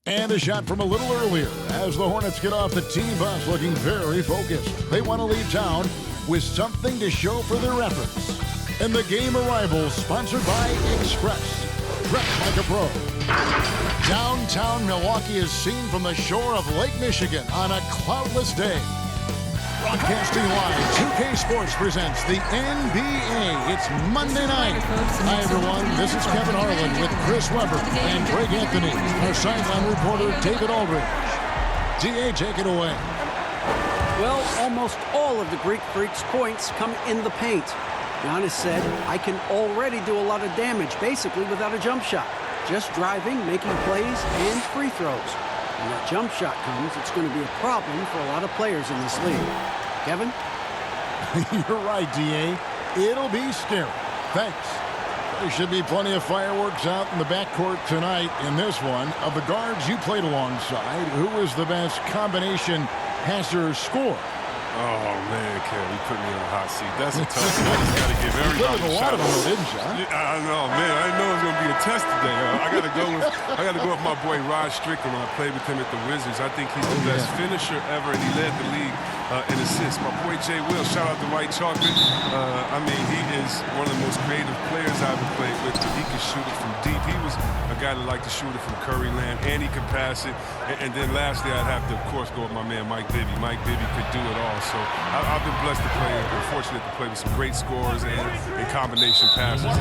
And a shot from a little earlier as the Hornets get off the team bus looking very focused. They want to leave town with something to show for their efforts. And the game arrival sponsored by Express. Dress like a pro. Downtown Milwaukee is seen from the shore of Lake Michigan on a cloudless day. Broadcasting live, 2K Sports presents the NBA. It's Monday night. Hi, everyone. This is Kevin Harlan with Chris Webber and Greg Anthony. Our sideline reporter, David Aldridge. DA, take it away. Well, almost all of the Greek Freak's points come in the paint. Giannis said, I can already do a lot of damage, basically without a jump shot. Just driving, making plays, and free throws. When that jump shot comes, it's going to be a problem for a lot of players in this league. Kevin? You're right, DA. It'll be scary. Thanks. There should be plenty of fireworks out in the backcourt tonight in this one. Of the guards you played alongside, who was the best combination passer scorer? Oh, man, Kevin, you put me in a hot seat. That's a tough one. I just got to give everybody a lot of them, didn't you? Yeah, I know, man. I didn't know it was going to be a test today. I got to go with my boy Rod Strickland when I played with him at the Wizards. I think he's the best finisher ever, and he led the league in assists. My boy Jay Will, shout out to White Chocolate. I mean, he is one of the most creative players I've ever played with. He can shoot it from deep. He was a guy that liked to shoot it from Curry land, and he could pass it. And then lastly, I'd have to, of course, go with my man Mike Bibby. Mike Bibby could do it all. So I've been blessed to play and fortunate to play with some great scorers and combination passes.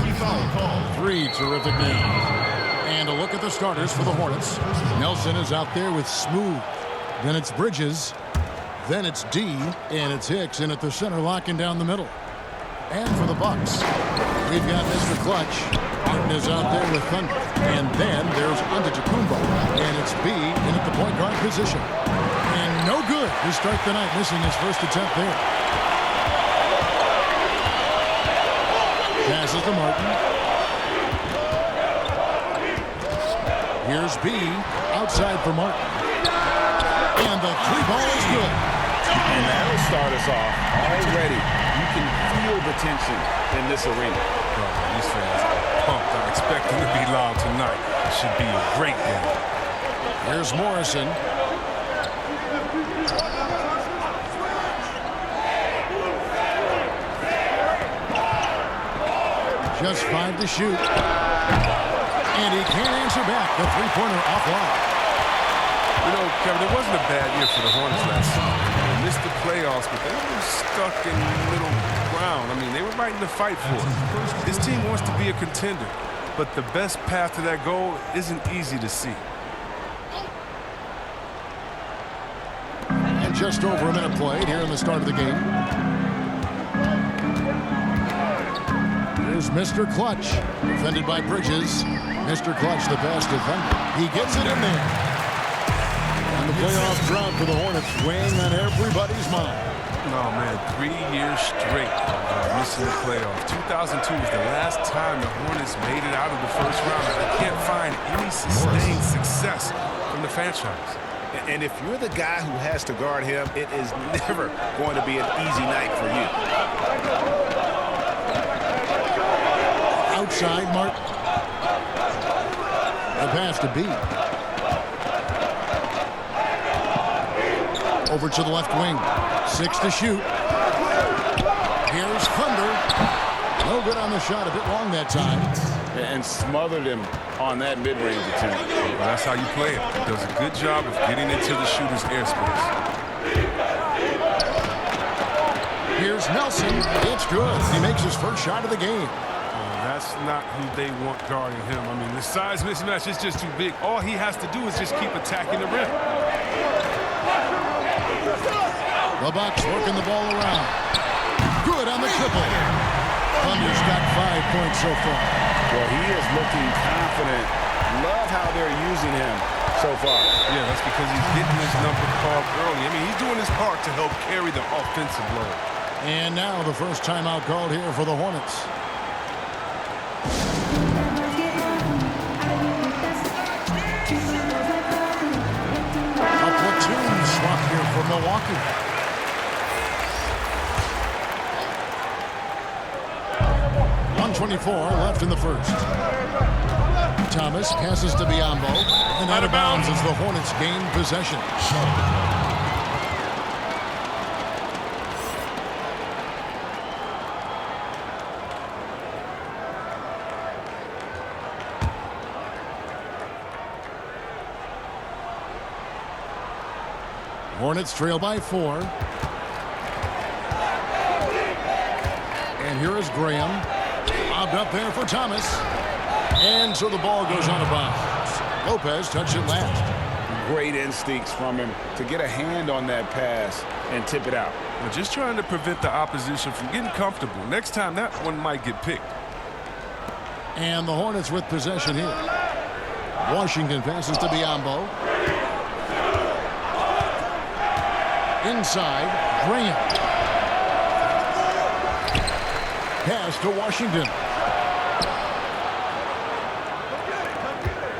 Three terrific names. And a look at the starters for the Hornets. Nelson is out there with Smooth. Then it's Bridges. Then it's D. And it's Hicks in at the center, locking down the middle. And for the Bucks, we've got Mr. Clutch. Martin is out there with Thunder. And then there's Antetokounmpo. And it's B in at the point guard position. And no good to start the night, missing his first attempt there. Passes to Martin. Here's B, outside for Martin. And the three ball is good. And that'll start us off already. You can feel the tension in this arena. Oh, these fans are pumped. I expect them to be loud tonight. It should be a great game. Here's Morrison. Just 5 to shoot. And he can't answer back. The three-pointer offline. You know, Kevin, it wasn't a bad year for the Hornets last season. They missed the playoffs, but they were stuck in middle ground. I mean, they were right in the fight for it. This team wants to be a contender, but the best path to that goal isn't easy to see. And just over a minute played here in the start of the game. Here's Mr. Clutch, defended by Bridges. Mr. Clutch, the best defender. He gets it in there. And the playoff drought for the Hornets weighing on everybody's mind. Oh, man, 3 years straight missing the playoffs. 2002 was the last time the Hornets made it out of the first round. I can't find any sustained success from the franchise. And if you're the guy who has to guard him, it is never going to be an easy night for you. Outside, Martin. The pass to B. Over to the left wing. 6 to shoot. Here's Thunder. No good on the shot. A bit long that time. And smothered him on that mid-range attempt. Well, that's how you play it. Does a good job of getting into the shooter's airspace. Here's Nelson. It's good. He makes his first shot of the game. That's not who they want guarding him. I mean, the size mismatch is just too big. All he has to do is just keep attacking the rim. The Bucks working the ball around. Good on the triple. Thunder's got 5 points so far. Well, he is looking confident. Love how they're using him so far. Yeah, that's because he's getting his number called early. I mean, he's doing his part to help carry the offensive load. And now the first timeout called here for the Hornets. A platoon swap here for Milwaukee. .124 left in the first. Thomas. Passes to Biyombo. And out of bounds as the Hornets gain possession. Hornets trail by 4. And here is Graham. Lobbed up there for Thomas. And so the ball goes out of bounds. Lopez touched it last. Great instincts from him to get a hand on that pass and tip it out. We're just trying to prevent the opposition from getting comfortable. Next time, that one might get picked. And the Hornets with possession here. Washington passes to Biyombo. Inside, Graham. Pass to Washington.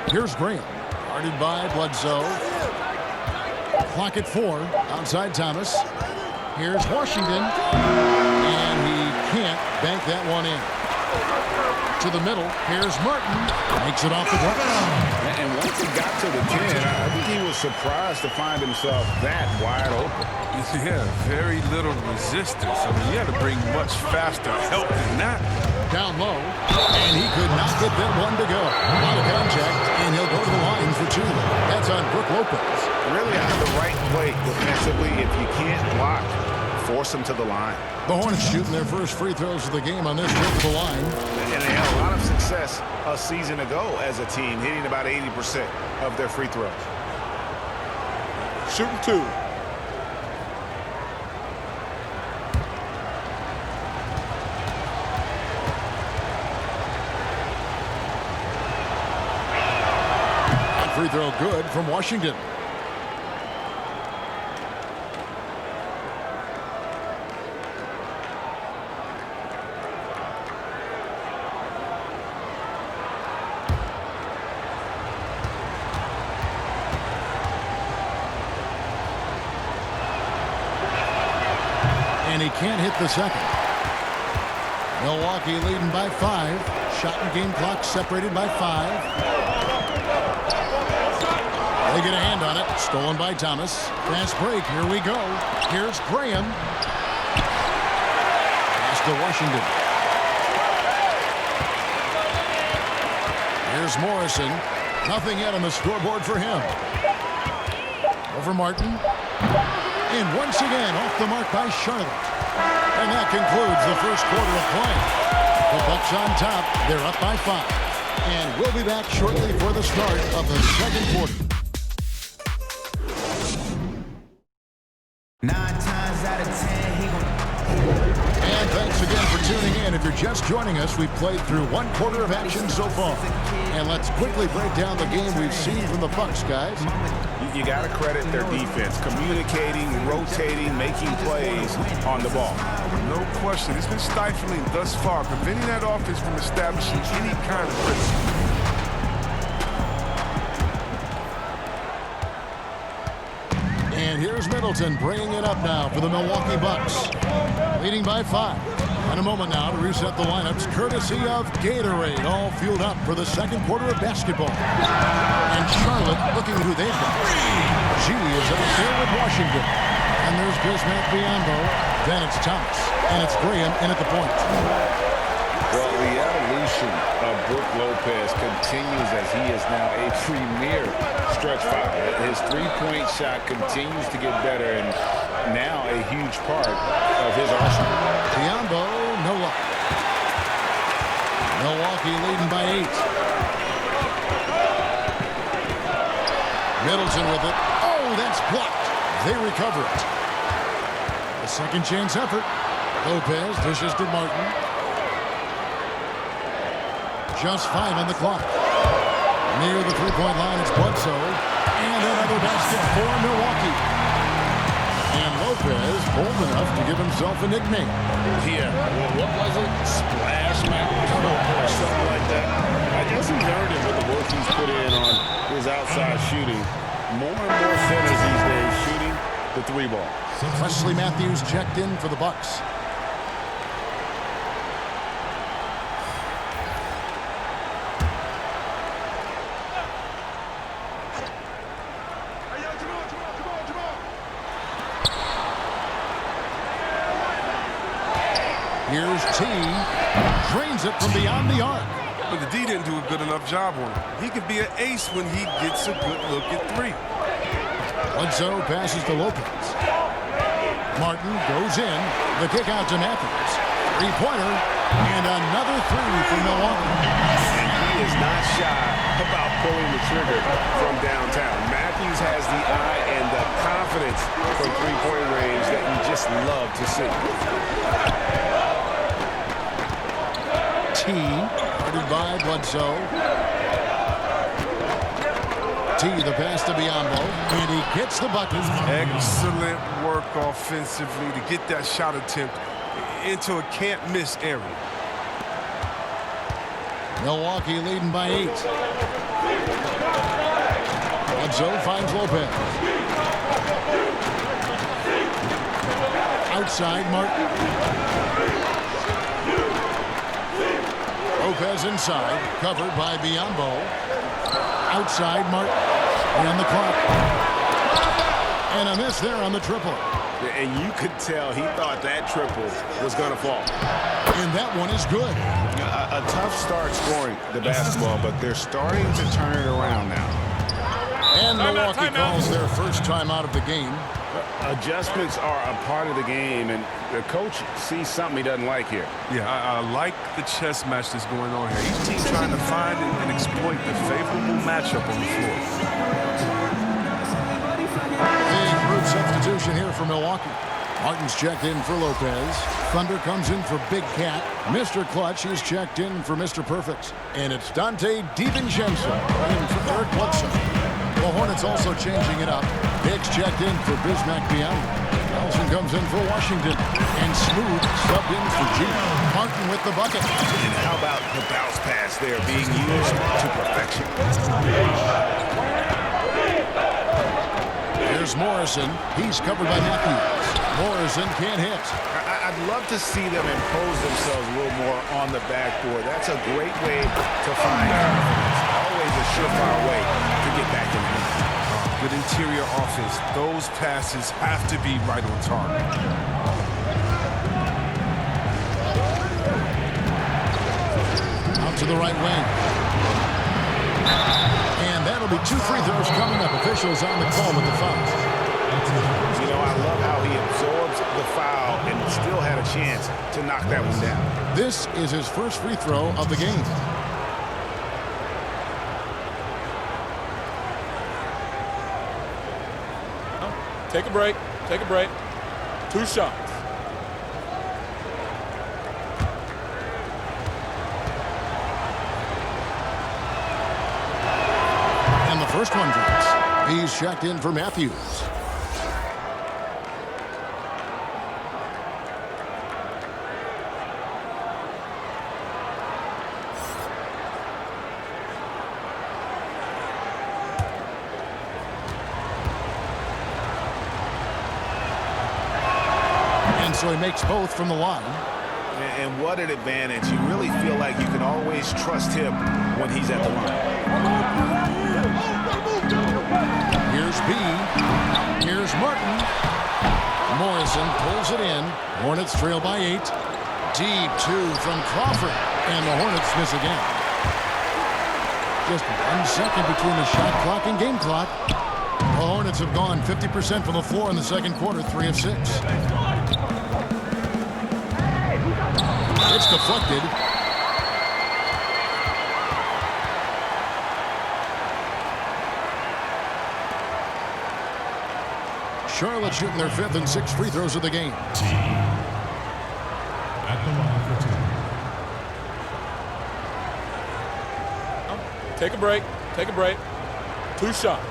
Here's Graham. Guarded by Bledsoe. Clock at 4. Outside Thomas. Here's Washington. And he can't bank that one in. To the middle. Here's Martin. Makes it off the glass. And once he got to the 10, I think he was surprised to find himself that wide open. Yeah, very little resistance. I mean, you had to bring much faster help than that. Down low, and he could not get that one to go. A lot of contact, and he'll go to the line for 2. That's on Brook Lopez. Really on the right play defensively. If you can't block, force him to the line. The Hornets shooting their first free throws of the game on this trip to the line. And they had a lot of success a season ago as a team, hitting about 80% of their free throws. Shooting 2. Free throw good from Washington. And he can't hit the second. Milwaukee leading by 5. Shot and game clock separated by 5. They get a hand on it. Stolen by Thomas. Fast break. Here we go. Here's Graham. Pass to Washington. Here's Morrison. Nothing yet on the scoreboard for him. Over Martin. And once again, off the mark by Charlotte. And that concludes the first quarter of play. The Bucks on top. They're up by 5. And we'll be back shortly for the start of the second quarter. 9 times out of 10, he gon'. And thanks again for tuning in. If you're just joining us, we've played through 1 quarter of action so far. And let's quickly break down the game we've seen from the Bucks, guys. You got to credit their defense, communicating, rotating, making plays on the ball. No question. It's been stifling thus far, preventing that offense from establishing any kind of rhythm. And here's Middleton bringing it up now for the Milwaukee Bucks. Leading by 5. And a moment now to reset the lineups, courtesy of Gatorade, all fueled up for the second quarter of basketball. And Charlotte looking who they've got. G is out there with Washington. And there's Bismack Biyombo. Then it's Thomas. And it's Graham in at the point. Well, the evolution of Brook Lopez continues as he is now a premier stretch five. His three-point shot continues to get better and now a huge part of his arsenal. Biyombo, no luck. Milwaukee leading by 8. Middleton with it. Oh, that's blocked. They recover it. A second chance effort. Lopez dishes to Martin. Just 5 on the clock. Near the three-point line, it's Bledsoe. And another basket for Milwaukee. And Lopez bold enough to give himself a nickname. Yeah, well, what was it? Splash Mountain or something like that. I guess he's earned it with the work he's put in on his outside shooting. More and more centers these days shooting the 3-ball. Wesley Matthews checked in for the Bucks. Here's T. Drains it from beyond the arc. But the D didn't do a good enough job on him. He can be an ace when he gets a good look at three. Bledsoe passes to Lopez. Martin goes in. The kick out to Matthews. Three-pointer. And another three for Milwaukee. And he is not shy about pulling the trigger from downtown. Matthews has the eye and the confidence from three-point range that you just love to see. T, guarded by Bledsoe. T, the pass to Biombo, and he gets the bucket. Excellent work offensively to get that shot attempt into a can't-miss area. Milwaukee leading by 8. Bledsoe finds Lopez. Outside, Martin. Lopez inside, covered by Biombo. Outside, Martin. And the clock. And a miss there on the triple. And you could tell he thought that triple was going to fall. And that one is good. A tough start scoring the basketball, but they're starting to turn it around now. And Milwaukee calls their first time out of the game. Adjustments are a part of the game, and the coach sees something he doesn't like here. Yeah, I like the chess match that's going on here. Each team trying to find and exploit the favorable matchup on the floor. Big group substitution here for Milwaukee. Martin's checked in for Lopez. Thunder comes in for Big Cat. Mr. Clutch is checked in for Mr. Perfect. And it's Dante DiVincenzo in for Eric Bledsoe. The Hornets also changing it up. Hicks checked in for Bismack Biyombo. Nelson comes in for Washington. And Smooth subbed in for G. Martin with the bucket. And how about the bounce pass there being used to perfection? Here's Morrison. He's covered by Matthews. Morrison can't hit. I'd love to see them impose themselves a little more on the backboard. That's a great way to find confidence. Always a surefire way to get back in the game. Good interior offense. Those passes have to be right on target. Out to the right wing. And that'll be 2 free throws coming up. Officials on the call with the foul. You know, I love how he absorbs the foul and still had a chance to knock that one down. This is his first free throw of the game. Take a break. Take a break. 2 shots. And the first one drops. He's checked in for Matthews. So he makes both from the line. And what an advantage. You really feel like you can always trust him when he's at the line. Here's B. Here's Martin. Morrison pulls it in. Hornets trail by 8. Deep 2 from Crawford. And the Hornets miss again. Just 1 second between the shot clock and game clock. The Hornets have gone 50% from the floor in the second quarter, 3 of 6. It's deflected. Charlotte shooting their 5th and 6th free throws of the game. At the line for 2. Take a break. Take a break. 2 shots.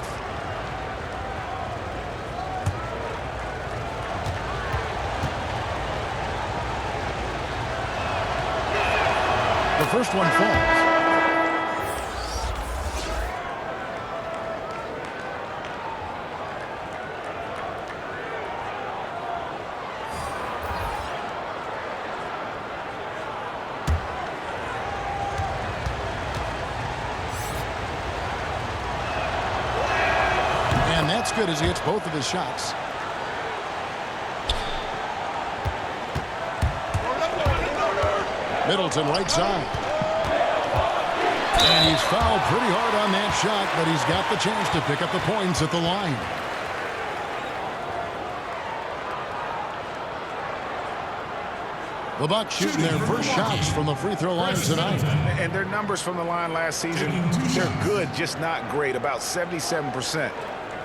The first one falls. And that's good as he hits both of his shots. Middleton right side. And he's fouled pretty hard on that shot, but he's got the chance to pick up the points at the line. The Bucks shooting their first shots from the free throw line tonight. And their numbers from the line last season, they're good, just not great. About 77%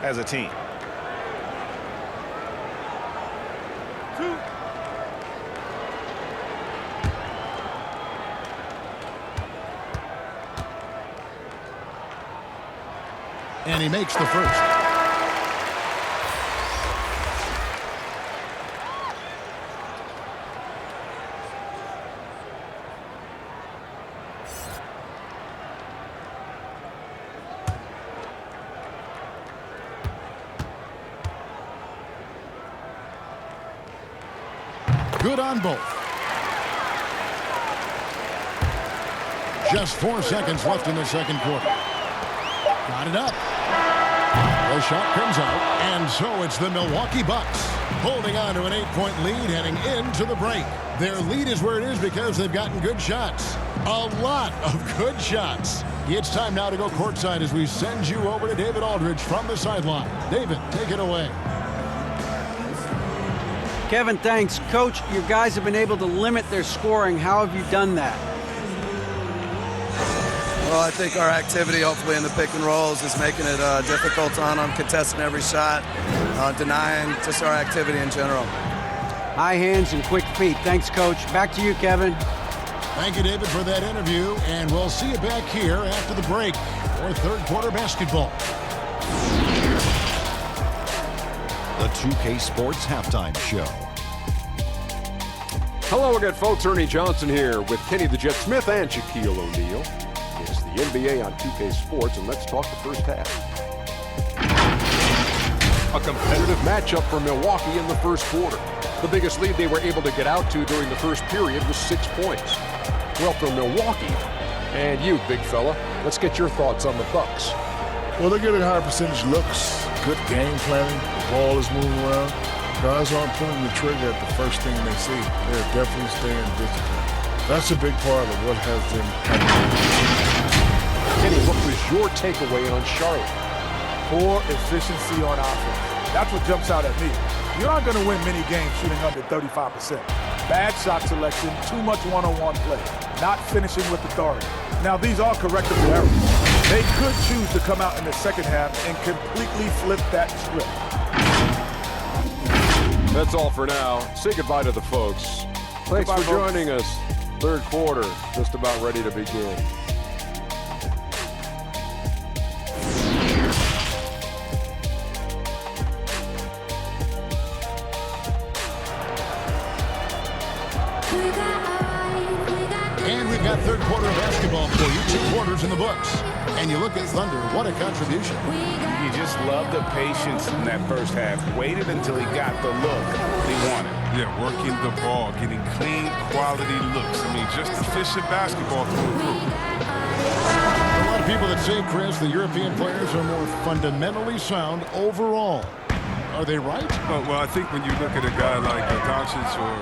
as a team. And he makes the first. Good on both. Just 4 seconds left in the second quarter. Got it up. The shot comes out, and so it's the Milwaukee Bucks holding on to an 8-point lead heading into the break. Their lead is where it is because they've gotten good shots. A lot of good shots. It's time now to go courtside as we send you over to David Aldridge from the sideline. David, take it away. Kevin, thanks. Coach, your guys have been able to limit their scoring. How have you done that? Well, I think our activity, hopefully, in the pick and rolls is making it difficult on them, contesting every shot, denying just our activity in general. High hands and quick feet. Thanks, Coach. Back to you, Kevin. Thank you, David, for that interview, and we'll see you back here after the break for third quarter basketball. The 2K Sports Halftime Show. Hello again, folks. Ernie Johnson here with Kenny the Jet Smith and Shaquille O'Neal. It's the NBA on 2K Sports, and let's talk the first half. A competitive matchup for Milwaukee in the first quarter. The biggest lead they were able to get out to during the first period was 6 points. Well, for Milwaukee, and you, big fella, let's get your thoughts on the Bucks. Well, they're getting higher percentage looks, good game planning, the ball is moving around. Guys aren't pulling the trigger at the first thing they see. They're definitely staying disciplined. That's a big part of what has them happy. Kenny, what was your takeaway on Charlotte? Poor efficiency on offense. That's what jumps out at me. You're not going to win many games shooting under 35%. Bad shot selection, too much one-on-one play, not finishing with authority. Now, these are correctable errors. They could choose to come out in the second half and completely flip that script. That's all for now. Say goodbye to the folks. Thanks for joining us. Third quarter, just about ready to begin. And we've got third quarter basketball for you. 2 quarters in the books. And you look at Thunder, what a contribution. You just love the patience in that first half. Waited until he got the look he wanted. Yeah, working the ball, getting clean, quality looks. I mean, just efficient basketball through and through. A lot of people that say, Chris, the European players are more fundamentally sound overall. Are they right? Well, I think when you look at a guy like Doncic or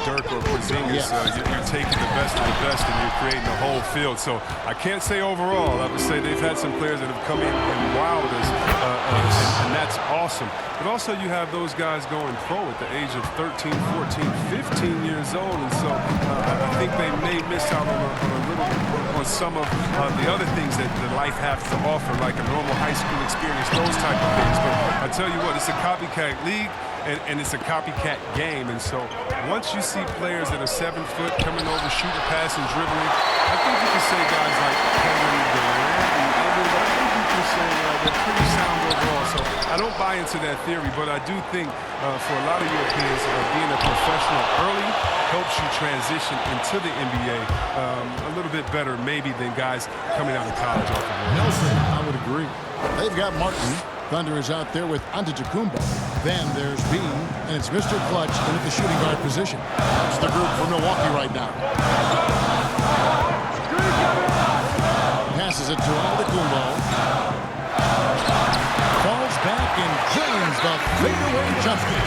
Dirk or Porzingis, you're taking the best of the best and you're creating a whole field. So I can't say overall. I would say they've had some players that have come in and wowed us, and that's awesome. But also you have those guys going pro at the age of 13, 14, 15 years old, and so I think they may miss out on some of the other things that life has to offer, like a normal high school experience, those type of things. But I tell you what, it's a copycat league. And it's a copycat game, and so once you see players that are 7 foot coming over, shooting, passing, dribbling, I think you can say guys like Kevin Durant and others. I think you can say they're pretty sound overall. So I don't buy into that theory, but I do think for a lot of Europeans, being a professional early helps you transition into the NBA a little bit better, maybe than guys coming out of college off the board. Nelson, I would agree. They've got Martin. Thunder is out there with Antetokounmpo. Then there's Bean, and it's Mr. Clutch in at the shooting guard position. That's the group for Milwaukee right now. Passes it to Antetokounmpo. Falls back and drains the fadeaway jumper.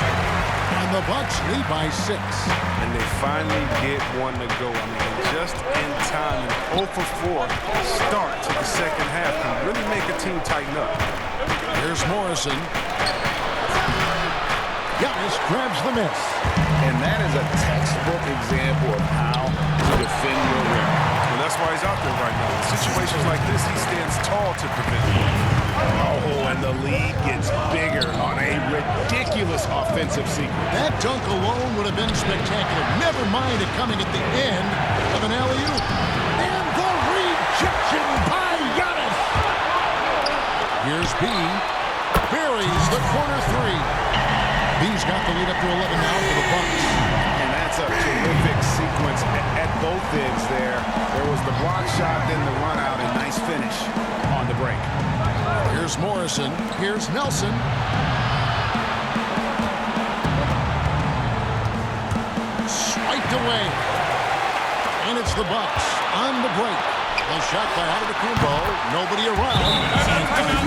And the Bucks lead by 6. And they finally get one to go. I mean, just in time, an 0 for 4 start to the second half can really make a team tighten up. Here's Morrison. Giannis grabs the miss. And that is a textbook example of how to defend your rim. And that's why he's out there right now. In situations like this, he stands tall to prevent it. Oh, and the lead gets bigger on a ridiculous offensive sequence. That dunk alone would have been spectacular. Never mind it coming at the end of an alley-oop. And the rejection by Giannis. Here's B. Buries the corner 3. B's got the lead up to 11 now for the Bucks. And that's a terrific sequence at both ends there. There was the block shot, then the run out, and nice finish on the break. Here's Morrison. Here's Nelson. Swiped away. And it's the Bucks on the break. A shot by Antetokounmpo. Nobody around.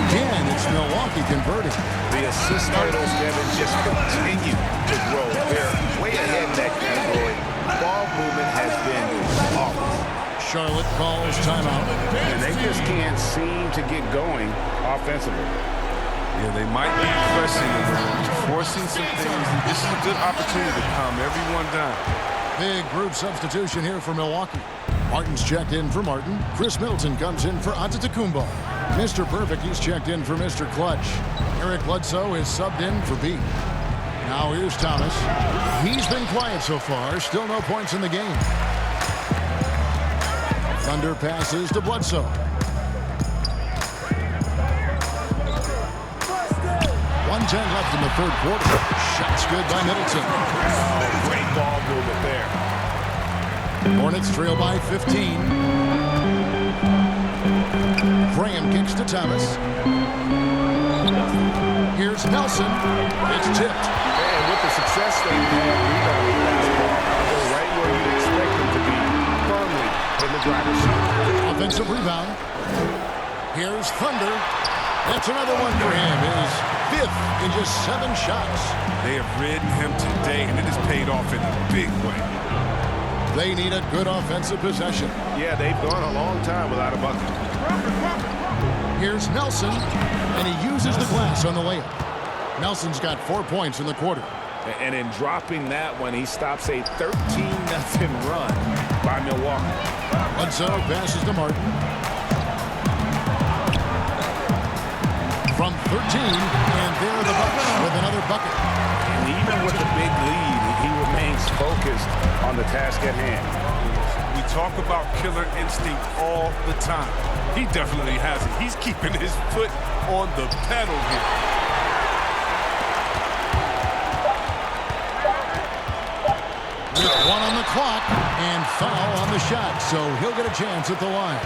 Again, it's Milwaukee converting. The assist totals, Kevin, just continue to grow. They're way ahead in that category. Ball movement has been awful. Charlotte calls timeout. And they just can't seem to get going offensively. Yeah, they might be pressing a little, forcing some things. This is a good opportunity to calm everyone down. Big group substitution here for Milwaukee. Martin's checked in for Martin. Chris Middleton comes in for Antetokounmpo. Mr. Perfect, he's checked in for Mr. Clutch. Eric Bledsoe is subbed in for B. Now here's Thomas. He's been quiet so far. Still no points in the game. Thunder passes to Bledsoe. 1:10 left in the third quarter. Shots good by Middleton. Oh, great ball movement there. Hornets trail by 15. Graham kicks to Thomas. Here's Nelson. It's tipped. And with the success they've had rebounding basketball, they're right where you'd expect them to be, firmly in the driver's seat. Offensive rebound. Here's Thunder. That's another one for him. His 5th in just 7 shots. They have ridden him today, and it has paid off in a big way. They need a good offensive possession. Yeah, they've gone a long time without a bucket. Here's Nelson, and he uses the glass on the layup. Nelson's got 4 points in the quarter. And in dropping that one, he stops a 13-0 run by Milwaukee. Bledsoe passes to Martin. From 13, and there are the Bucks with another bucket. And even with the big lead, he remains focused on the task at hand. We talk about killer instinct all the time. He definitely has it. He's keeping his foot on the pedal here. With 1 on the clock and foul on the shot, so he'll get a chance at the line.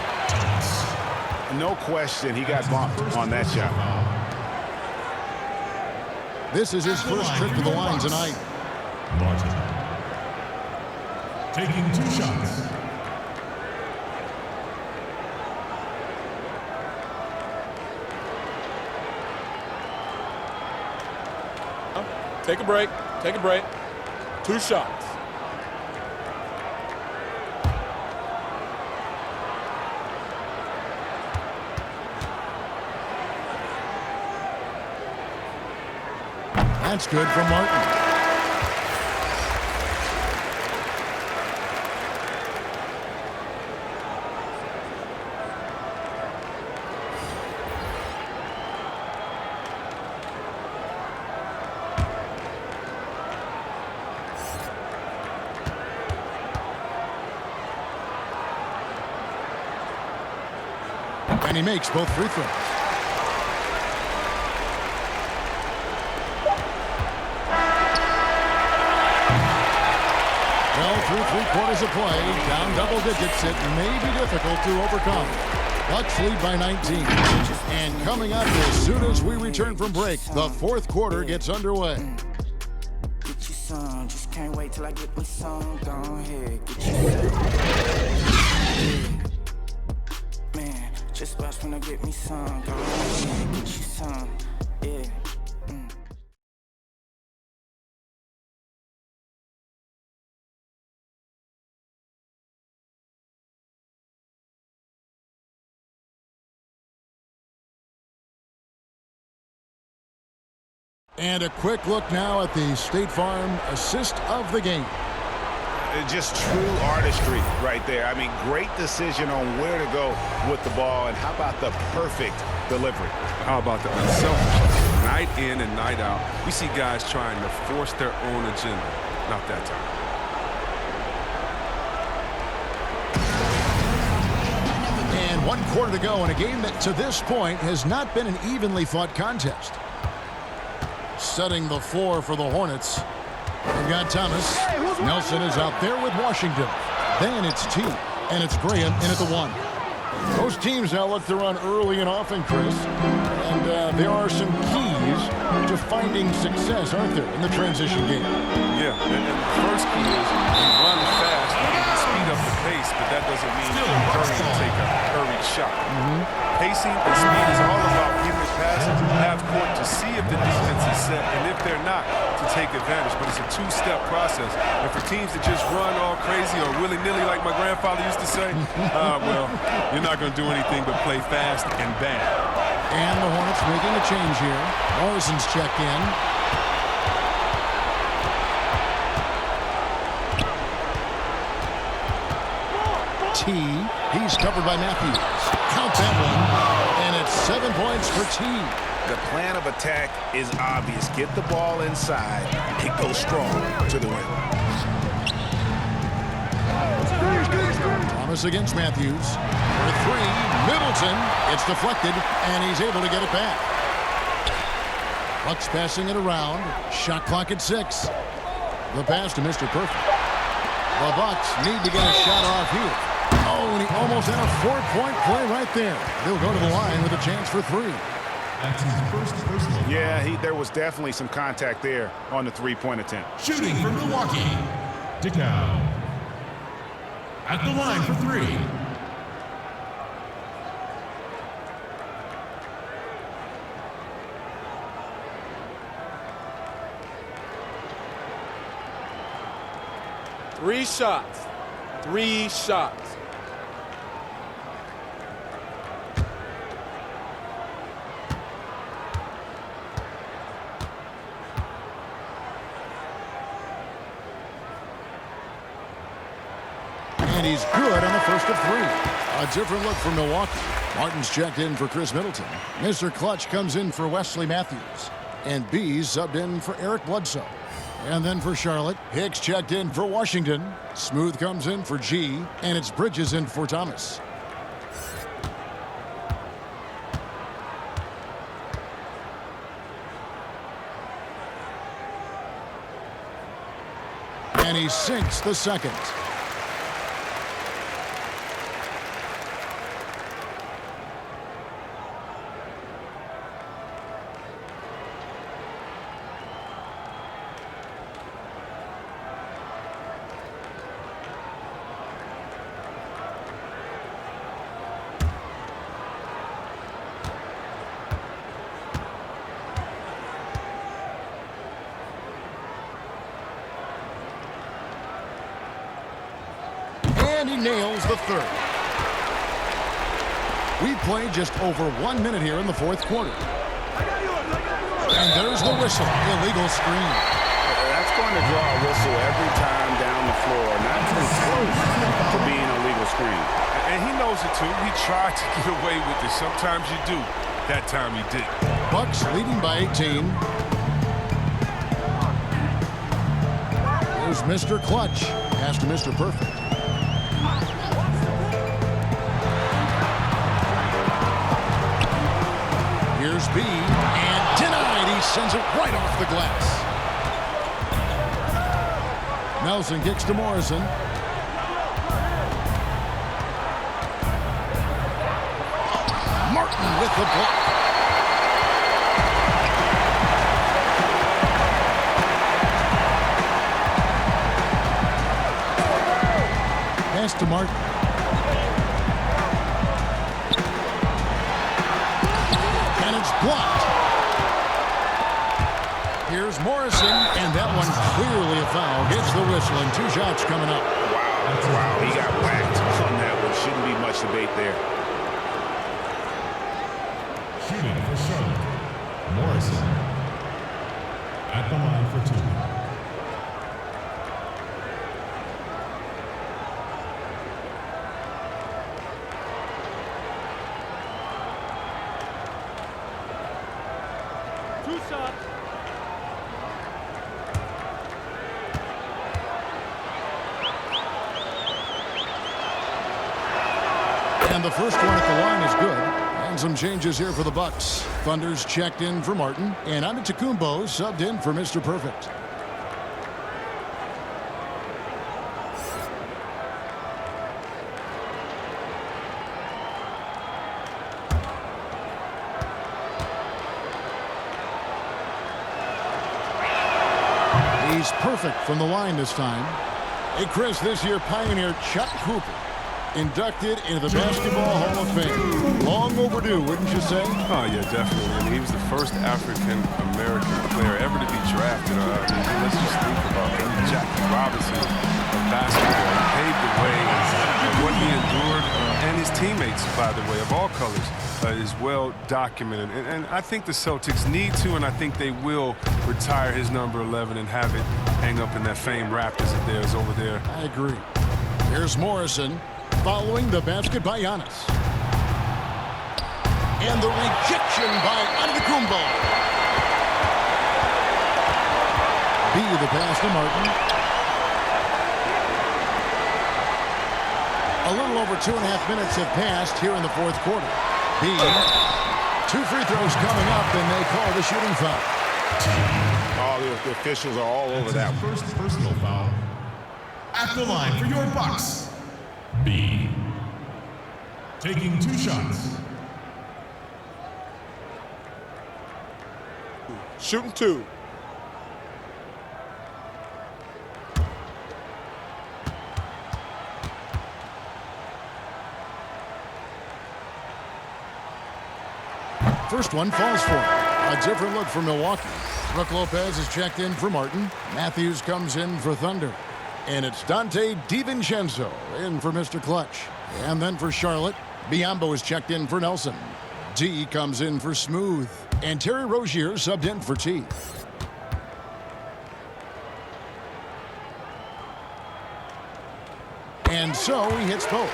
No question, he got bumped on that shot. This is his first trip to the line tonight. Martin taking 2 shots. Take a break. Take a break. 2 shots. That's good for Martin. And he makes both free throws. Well, through 3/4 of play, down double digits, it may be difficult to overcome. Bucks lead by 19. And coming up as soon as we return from break, the 4th quarter gets underway. Get you some, just can't wait till I get me some. Go ahead, get you man, just watch when I get me some. Go ahead, get you some, yeah. And a quick look now at the State Farm assist of the game. Just true artistry right there. I mean, great decision on where to go with the ball, and how about the perfect delivery? How about the unselfishness? Night in and night out, we see guys trying to force their own agenda. Not that time. And 1 quarter to go in a game that to this point has not been an evenly fought contest. Setting the floor for the Hornets. We've got Thomas. Nelson is out there with Washington. Then it's T. And it's Graham in at the 1. Most teams now look to run early and often, Chris. And there are some keys to finding success, aren't there, in the transition game? Yeah, and the first key is you run fast and speed up the pace, but that doesn't mean you hurry and take a hurried shot. Pacing and speed is all about getting the passes half court to see if the defense is set, and if they're not, to take advantage. But it's a two-step process. And for teams that just run all crazy or willy-nilly, like my grandfather used to say, well, you're not going to do anything but play fast and bad. And the Hornets making a change here. Morrison's checked in. T. He's covered by Matthews. Count that one. And it's 7 points for T. The plan of attack is obvious. Get the ball inside and go strong to the rim. Thomas against Matthews. For 3, Middleton. It's deflected, and he's able to get it back. Bucks passing it around. Shot clock at 6. The pass to Mr. Perfect. The Bucks need to get a shot off here. Oh, and he almost had a 4-point play right there. He'll go to the line with a chance for 3. That's his first personal. Yeah, there was definitely some contact there on the three-point attempt. Shooting for Milwaukee, Decal. At the line for 3. Three shots. 3 shots. And he's good on the first of 3. A different look for Milwaukee. Martin's checked in for Chris Middleton. Mr. Clutch comes in for Wesley Matthews. And B's subbed in for Eric Bledsoe. And then for Charlotte, Hicks checked in for Washington. Smooth comes in for G. And it's Bridges in for Thomas. And he sinks the second. And he nails the third. We played just over 1 minute here in the 4th quarter. And there's the whistle. Illegal screen. That's going to draw a whistle every time down the floor. Not even close to being a legal screen. And he knows it too. He tried to get away with it. Sometimes you do. That time he did. Bucks leading by 18. Here's Mr. Clutch. Pass to Mr. Perfect. Here's B, and denied. He sends it right off the glass. Nelson kicks to Morrison. Martin with the block. Pass to Martin. Blocked. Here's Morrison, and that one clearly a foul. Gets the whistle, and 2 shots coming up. Wow, he got whacked on that one. Shouldn't be much debate there. Shooting for Charlotte, Morrison. at the line for 2. And the first one at the line is good. And some changes here for the Bucks. Thunder's checked in for Martin, and Antetokounmpo subbed in for Mr. Perfect. He's perfect from the line this time. Hey, Chris, this year pioneer Chuck Cooper inducted into the Basketball Hall of Fame. Long overdue, wouldn't you say? Oh, yeah, definitely. I mean, he was the first African-American player ever to be drafted. Let's just think about it. Jackie Robinson of basketball. He paved the way, and what he endured, and his teammates, by the way, of all colors, is well documented. And I think the Celtics need to, and I think they will retire his number 11 and have it hang up in that famed Raptors of theirs over there. I agree. Here's Morrison. Following the basket by Giannis. And the rejection by Antetokounmpo. B the pass to Martin. A little over 2.5 minutes have passed here in the fourth quarter. B. 2 free throws coming up, and they call the shooting foul. All the officials are all over that one. First personal foul at the line for your Bucks. B. Taking 2 shots. Shooting 2. First one falls for him. A different look for Milwaukee. Brook Lopez is checked in for Martin. Matthews comes in for Thunder. And it's Dante DiVincenzo in for Mr. Clutch. And then for Charlotte, Biyombo is checked in for Nelson. D comes in for Smooth. And Terry Rozier subbed in for T. And so he hits both.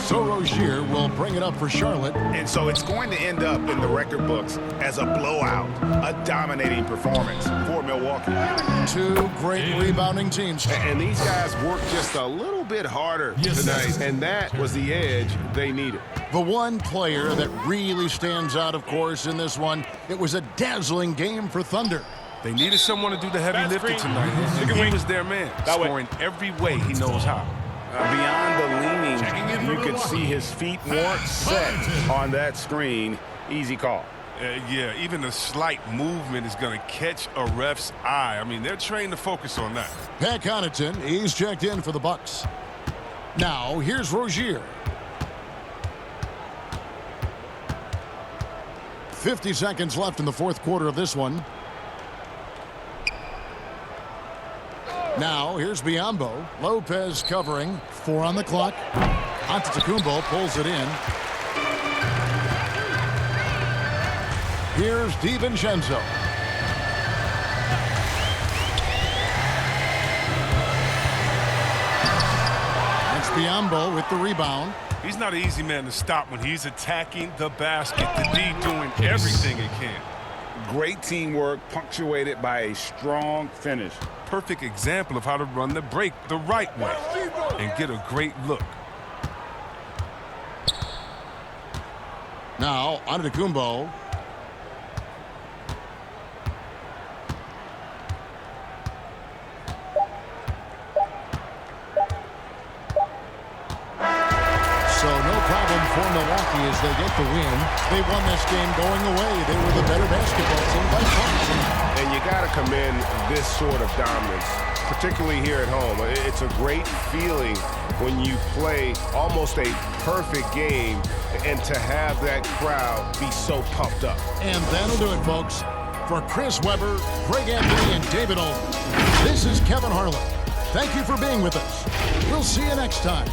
So Rozier will bring it up for Charlotte. And so it's going to end up in the record books as a blowout, a dominating performance for Milwaukee. 2 great rebounding teams. And these guys worked just a little bit harder tonight, and that was the edge they needed. The one player that really stands out, of course, in this one, it was a dazzling game for Thunder. They needed someone to do the heavy lifting tonight. And he was their man, scoring every way he knows how. Beyond the leaning, you could see his feet more set on that screen. Easy call. Yeah, even a slight movement is going to catch a ref's eye. I mean, they're trained to focus on that. Pat Connaughton, he's checked in for the Bucks. Now, here's Rozier. 50 seconds left in the fourth quarter of this one. Now, here's Biyombo. Lopez covering. 4 on the clock. Antetokounmpo pulls it in. Here's DiVincenzo. It's Biyombo with the rebound. He's not an easy man to stop when he's attacking the basket. The D doing everything he can. Great teamwork punctuated by a strong finish. Perfect example of how to run the break the right way and get a great look. Now, Antetokounmpo. So no problem for Milwaukee as they get the win. They won this game going away. They were the better basketball team by far. And you got to commend this sort of dominance, particularly here at home. It's a great feeling when you play almost a perfect game and to have that crowd be so pumped up. And that'll do it, folks. For Chris Webber, Greg Anthony, and David Olden, this is Kevin Harlan. Thank you for being with us. We'll see you next time.